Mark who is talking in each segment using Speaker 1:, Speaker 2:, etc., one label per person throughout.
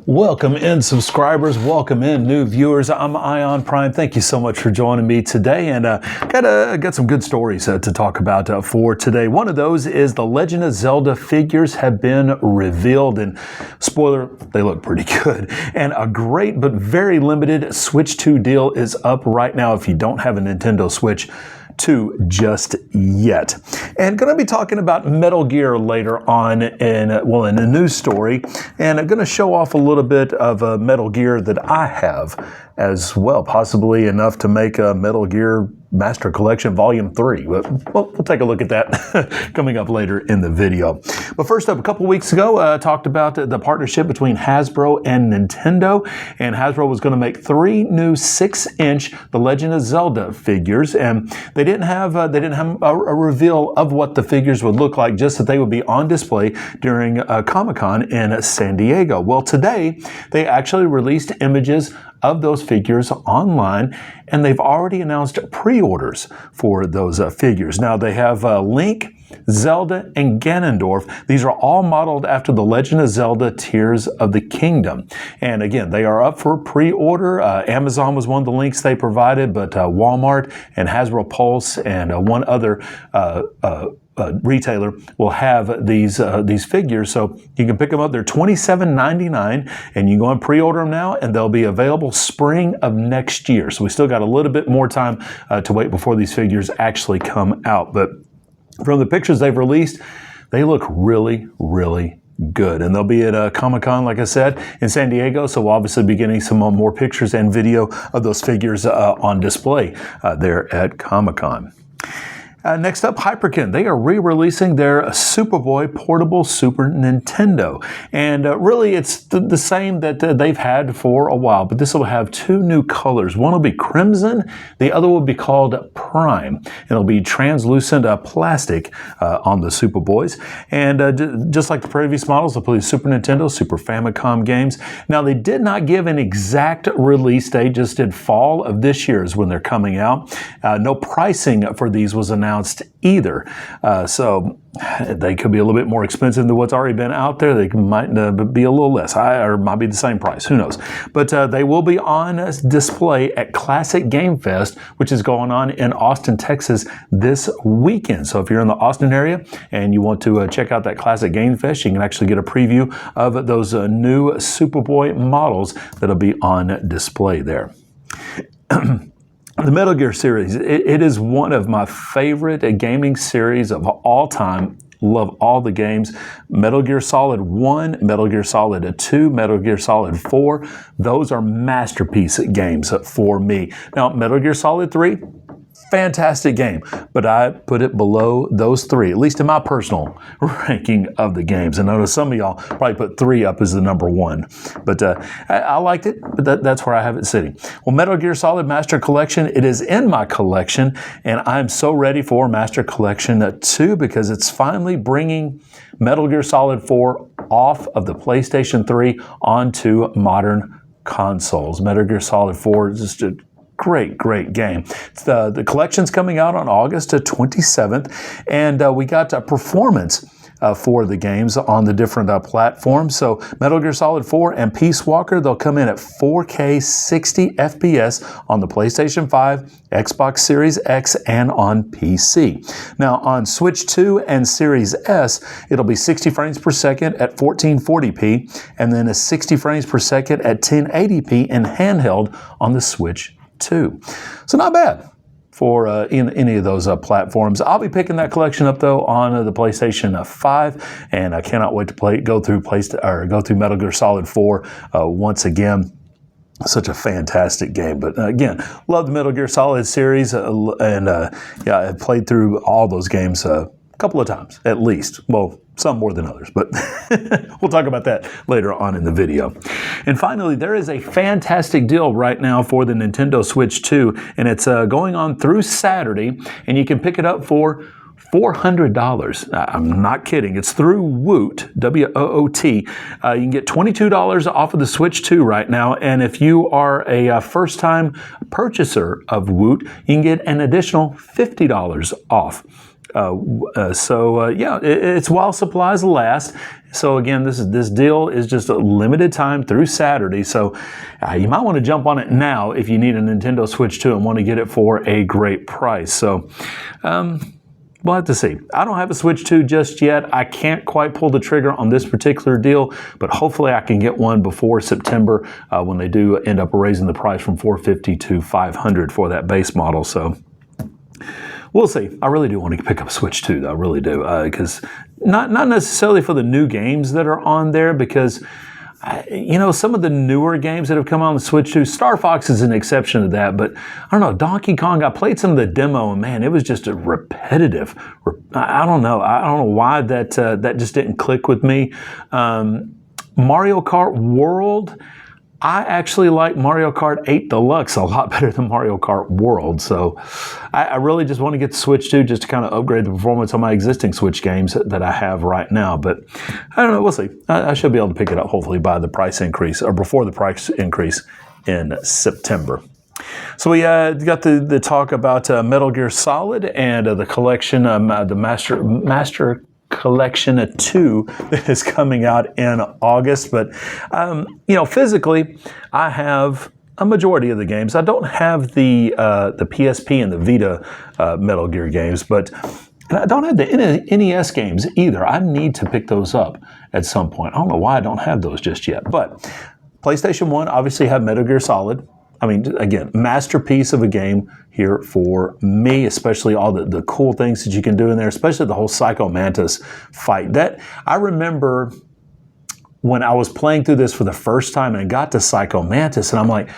Speaker 1: Welcome in, subscribers. Welcome in, new viewers. I'm Ion Prime. Thank you so much for joining me today, and got some good stories to talk about for today. One of those is the Legend of Zelda figures have been revealed, and spoiler, they look pretty good. And a great but very limited Switch 2 deal is up right now if you don't have a Nintendo Switch 2 just yet. And going to be talking about Metal Gear later on in a news story, and I'm going to show off a little bit of Metal Gear that I have as well, possibly enough to make a Metal Gear Master Collection Volume 3. But we'll take a look at that coming up later in the video. But first up, a couple weeks ago, talked about the partnership between Hasbro and Nintendo, and Hasbro was going to make 3 new 6-inch The Legend of Zelda figures, and they didn't have a reveal of what the figures would look like, just that they would be on display during Comic-Con in San Diego. Well, today they actually released images of those figures online, and they've already announced pre-orders for those figures. Now they have Link, Zelda, and Ganondorf. These are all modeled after The Legend of Zelda Tears of the Kingdom. And again, they are up for pre-order. Amazon was one of the links they provided, but Walmart and Hasbro Pulse and one other retailer will have these figures, so you can pick them up. They're $27.99, and you go and pre-order them now, and they'll be available spring of next year. So we still got a little bit more time to wait before these figures actually come out. But from the pictures they've released, they look really, really good. And they'll be at Comic-Con, like I said, in San Diego. So we'll obviously be getting some more pictures and video of those figures on display there at Comic-Con. Next up, Hyperkin. They are re-releasing their Superboy portable Super Nintendo. And really, it's the same that they've had for a while, but this will have 2 new colors. One will be crimson, the other will be called Prime. It'll be translucent plastic on the Superboys. And just like the previous models, they'll play Super Nintendo, Super Famicom games. Now, they did not give an exact release date, just did fall of this year is when they're coming out. No pricing for these was announced either. So they could be a little bit more expensive than what's already been out there. They might be a little less, or might be the same price. Who knows? But they will be on display at Classic Game Fest, which is going on in Austin, Texas this weekend. So if you're in the Austin area and you want to check out that Classic Game Fest, you can actually get a preview of those new Superboy models that'll be on display there. The Metal Gear series, it is one of my favorite gaming series of all time. Love all the games. Metal Gear Solid 1, Metal Gear Solid 2, Metal Gear Solid 4. Those are masterpiece games for me. Now, Metal Gear Solid 3, fantastic game, but I put it below those 3, at least in my personal ranking of the games. And I know some of y'all probably put 3 up as the number 1, but I liked it, but that's where I have it sitting. Well, Metal Gear Solid Master Collection, it is in my collection, and I'm so ready for Master Collection 2 because it's finally bringing Metal Gear Solid 4 off of the PlayStation 3 onto modern consoles. Metal Gear Solid 4 is just a great game. The collection's coming out on August 27th, and we got a performance for the games on the different platforms. So Metal Gear Solid 4 and Peace Walker, they'll come in at 4K 60 FPS on the PlayStation 5, Xbox Series X, and on PC. Now on Switch 2 and Series S, it'll be 60 frames per second at 1440p, and then a 60 frames per second at 1080p in handheld on the Switch 2. So not bad for in any of those platforms. I'll be picking that collection up though on the PlayStation 5, and I cannot wait to go through Metal Gear Solid 4 once again. Such a fantastic game. But again, love the Metal Gear Solid series, and I played through all those games a couple of times at least. Well, some more than others, but we'll talk about that later on in the video. And finally, there is a fantastic deal right now for the Nintendo Switch 2, and it's going on through Saturday, and you can pick it up for $400. I'm not kidding. It's through Woot, W-O-O-T. You can get $22 off of the Switch 2 right now, and if you are a first-time purchaser of Woot, you can get an additional $50 off Yeah, it's while supplies last. So again, this deal is just a limited time through Saturday. So you might want to jump on it now if you need a Nintendo Switch 2 and want to get it for a great price. So we'll have to see. I don't have a Switch 2 just yet. I can't quite pull the trigger on this particular deal, but hopefully I can get one before September when they do end up raising the price from $450 to $500 for that base model. So we'll see. I really do want to pick up a Switch 2, though. I really do. Because not necessarily for the new games that are on there, because some of the newer games that have come out on the Switch 2, Star Fox is an exception to that, but I don't know, Donkey Kong, I played some of the demo, and man, it was just a repetitive. I don't know why that just didn't click with me. Mario Kart World, I actually like Mario Kart 8 Deluxe a lot better than Mario Kart World. So I really just want to get the Switch 2 just to kind of upgrade the performance on my existing Switch games that I have right now. But I don't know. We'll see. I should be able to pick it up hopefully by the price increase or before the price increase in September. So we got the talk about Metal Gear Solid and the collection, the Master Collection 2 that is coming out in August. But physically, I have a majority of the games. I don't have the PSP and the Vita Metal Gear games, but and I don't have the NES games either. I need to pick those up at some point. I don't know why I don't have those just yet. But PlayStation 1 obviously have Metal Gear Solid. I mean, again, masterpiece of a game here for me, especially all the cool things that you can do in there, especially the whole Psycho Mantis fight. That I remember when I was playing through this for the first time and got to Psycho Mantis, and I'm like,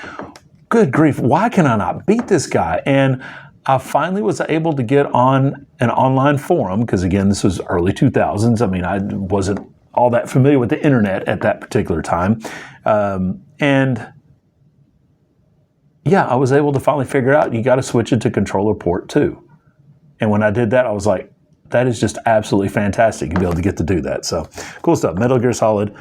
Speaker 1: good grief, why can I not beat this guy? And I finally was able to get on an online forum, because again, this was early 2000s. I mean, I wasn't all that familiar with the internet at that particular time. Yeah, I was able to finally figure out you got to switch it to controller port 2. And when I did that, I was like, that is just absolutely fantastic to be able to get to do that. So cool stuff. Metal Gear Solid,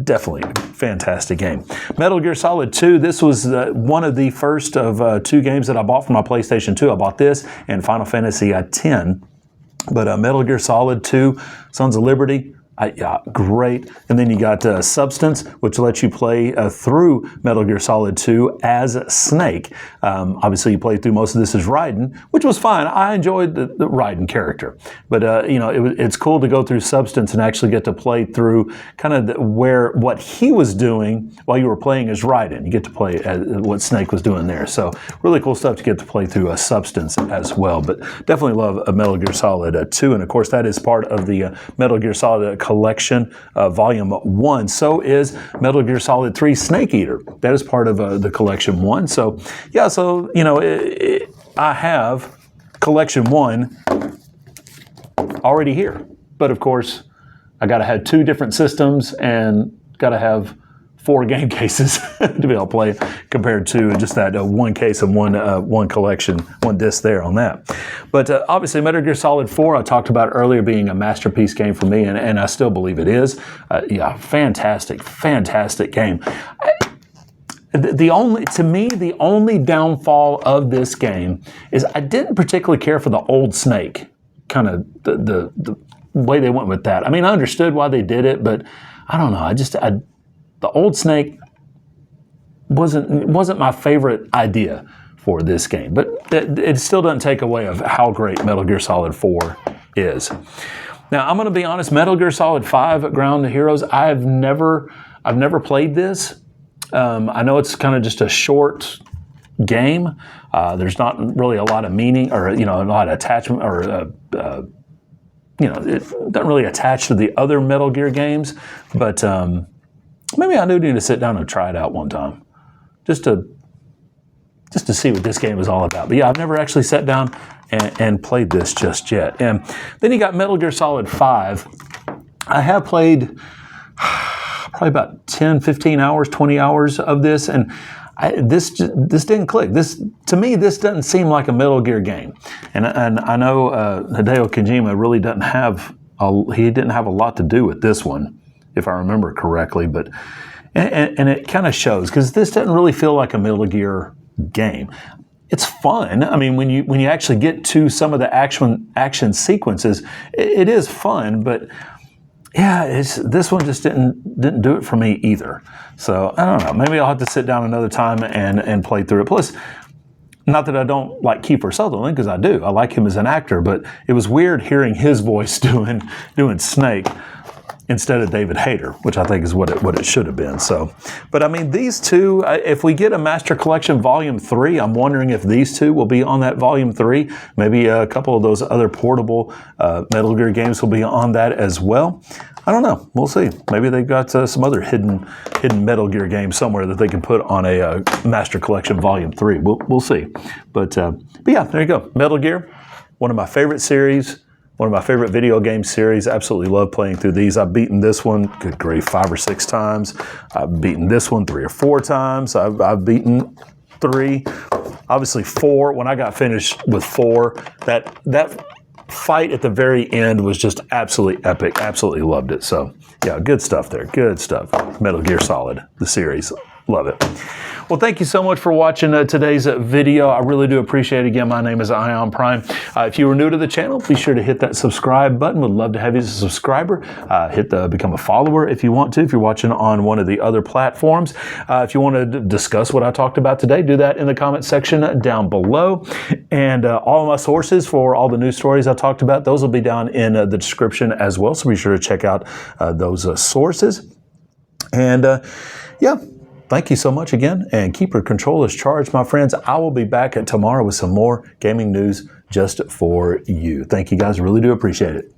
Speaker 1: definitely fantastic game. Metal Gear Solid 2, this was one of the first of 2 games that I bought for my PlayStation 2. I bought this and Final Fantasy X. But Metal Gear Solid 2, Sons of Liberty, yeah, great. And then you got Substance, which lets you play through Metal Gear Solid 2 as Snake. Obviously, you play through most of this as Raiden, which was fine. I enjoyed the Raiden character. But, it's cool to go through Substance and actually get to play through kind of what he was doing while you were playing as Raiden. You get to play what Snake was doing there. So really cool stuff to get to play through Substance as well. But definitely love Metal Gear Solid 2. And, of course, that is part of the Metal Gear Solid Collection Volume 1. So is Metal Gear Solid 3 Snake Eater. That is part of the Collection 1. So, yeah, I have Collection 1 already here. But, of course, I got to have 2 different systems and got to have 4 game cases to be able to play compared to just that one case and one collection, one disc there on that. But obviously Metal Gear Solid 4, I talked about earlier being a masterpiece game for me, and I still believe it is. Yeah, fantastic game. The only downfall of this game is I didn't particularly care for the old Snake, kind of the way they went with that. I mean, I understood why they did it, but I don't know. The old Snake wasn't my favorite idea for this game, but it still doesn't take away of how great Metal Gear Solid 4 is. Now, I'm going to be honest, Metal Gear Solid 5 Ground Heroes, I've never played this. I know it's kind of just a short game. There's not really a lot of meaning or, a lot of attachment or, it doesn't really attach to the other Metal Gear games, but maybe I do need to sit down and try it out one time, just to see what this game is all about. But yeah, I've never actually sat down and played this just yet. And then you got Metal Gear Solid 5. I have played probably about 10, 15 hours, 20 hours of this, and this didn't click. To me, this doesn't seem like a Metal Gear game. And I know Hideo Kojima really didn't have a lot to do with this one, if I remember correctly, but and it kind of shows, because this doesn't really feel like a Metal Gear game. it's fun. I mean, when you actually get to some of the action sequences, it is fun. But yeah, this one just didn't do it for me either. So I don't know. Maybe I'll have to sit down another time and play through it. Plus, not that I don't like Kiefer Sutherland, because I do. I like him as an actor, but it was weird hearing his voice doing Snake instead of David Hayter, which I think is what it should have been. So, but I mean, these two, if we get a Master Collection Volume 3, I'm wondering if these two will be on that Volume 3. Maybe a couple of those other portable Metal Gear games will be on that as well. I don't know. We'll see. Maybe they've got some other hidden Metal Gear game somewhere that they can put on a Master Collection Volume 3. We'll see. But yeah, there you go. Metal Gear, one of my favorite series. One of my favorite video game series. Absolutely love playing through these. I've beaten this one, good grief, 5 or 6 times. I've beaten this one 3 or 4 times. I've beaten 3, obviously 4. When I got finished with 4, that fight at the very end was just absolutely epic. Absolutely loved it. So yeah, good stuff there. Good stuff. Metal Gear Solid, the series. Love it. Well, thank you so much for watching today's video. I really do appreciate it. Again, my name is Ion Prime. If you are new to the channel, be sure to hit that subscribe button. Would love to have you as a subscriber. Hit the become a follower if you want to, if you're watching on one of the other platforms. If you want to discuss what I talked about today, do that in the comment section down below. And all of my sources for all the news stories I talked about, those will be down in the description as well. So be sure to check out those sources. And yeah. Thank you so much again, and keep your controllers charged, my friends. I will be back tomorrow with some more gaming news just for you. Thank you guys. Really do appreciate it.